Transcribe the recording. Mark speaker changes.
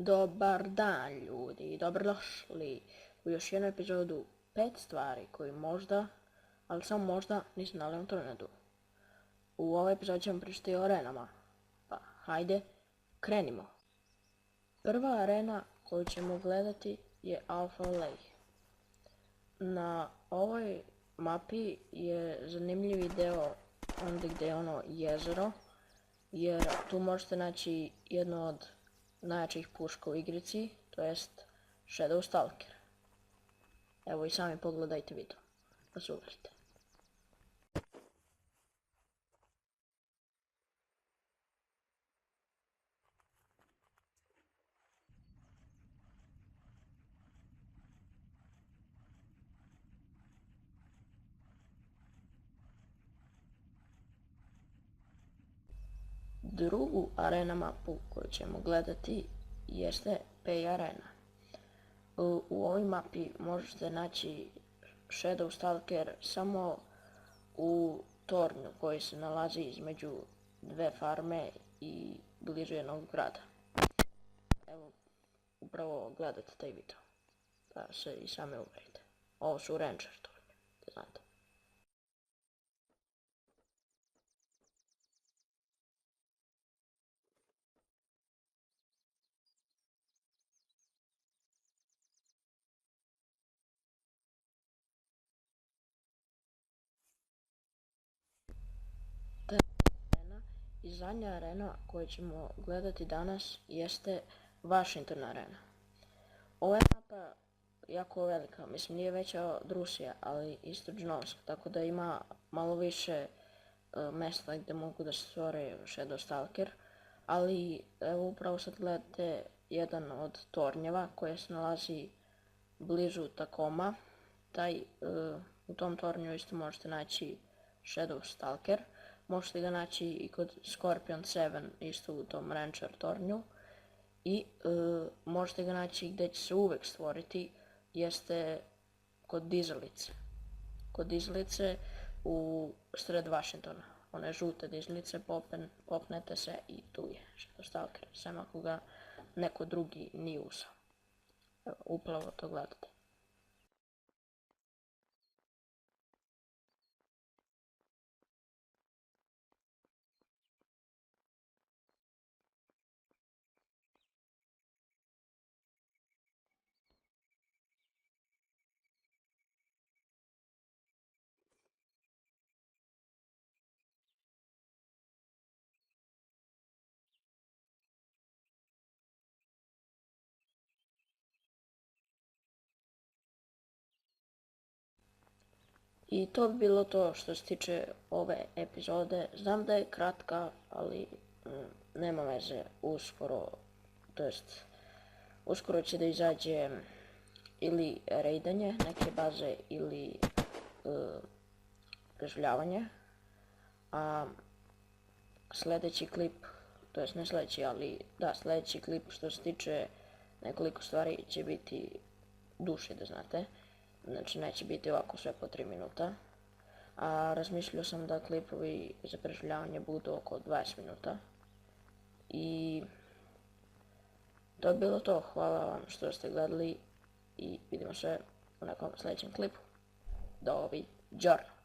Speaker 1: Dobar dan ljudi, dobrodošli u još jednu epizodu 5 stvari koji možda, ali samo možda, nisu na internetu. U ovoj epizodi ćemo pričati o arenama, pa hajde, krenimo. Prva arena koju ćemo gledati je Alpha Lake. Na ovoj mapi je zanimljivi deo ondje gdje je ono jezero, jer tu možete naći jedno od najjačih puška u igrici, to jest Shadow Stalker. Evo i sami pogledajte video, da se uverite. Drugu arena mapu koju ćemo gledati jeste Pay Arena. U ovoj mapi možete naći Shadow Stalker samo u tornju koji se nalazi između dve farme i blizu jednog grada. Evo, upravo gledate taj video, da se i sami uverite. Ovo su Ranger tornje, da znate. I zadnja arena koju ćemo gledati danas jeste Washington Arena. Ova je mapa jako velika, mislim nije veća od Rusije, ali isto džinovska, tako da ima malo više mjesta gdje mogu da se stvore Shadow Stalker, ali evo upravo sad gledate jedan od tornjeva koji se nalazi blizu Takoma. U tom tornju isto možete naći Shadow Stalker. Možete ga naći i kod Scorpion 7, isto u tom Rancher tornju. I možete ga naći gdje će se uvek stvoriti, jeste kod dizalice. Kod dizalice u sred Washingtona. One žute dizalice, popnete se i tu je Shadow Stalker, sem ako ga neko drugi nije usao. Evo, upravo to gledate. I to bi bilo to što se tiče ove epizode. Znam da je kratka, ali nema veze, uskoro će da izađe ili rejdanje neke baze ili preživljavanje. A sljedeći klip, to jest ne sljedeći, ali da, sljedeći klip što se tiče nekoliko stvari će biti duže, da znate. Znači neće biti ovako sve po 3 minuta. A razmišljao sam da klipovi za preživljavanje budu oko 20 minuta. I to je bilo to. Hvala vam što ste gledali i vidimo se u nekom sljedećem klipu. Doviđenja.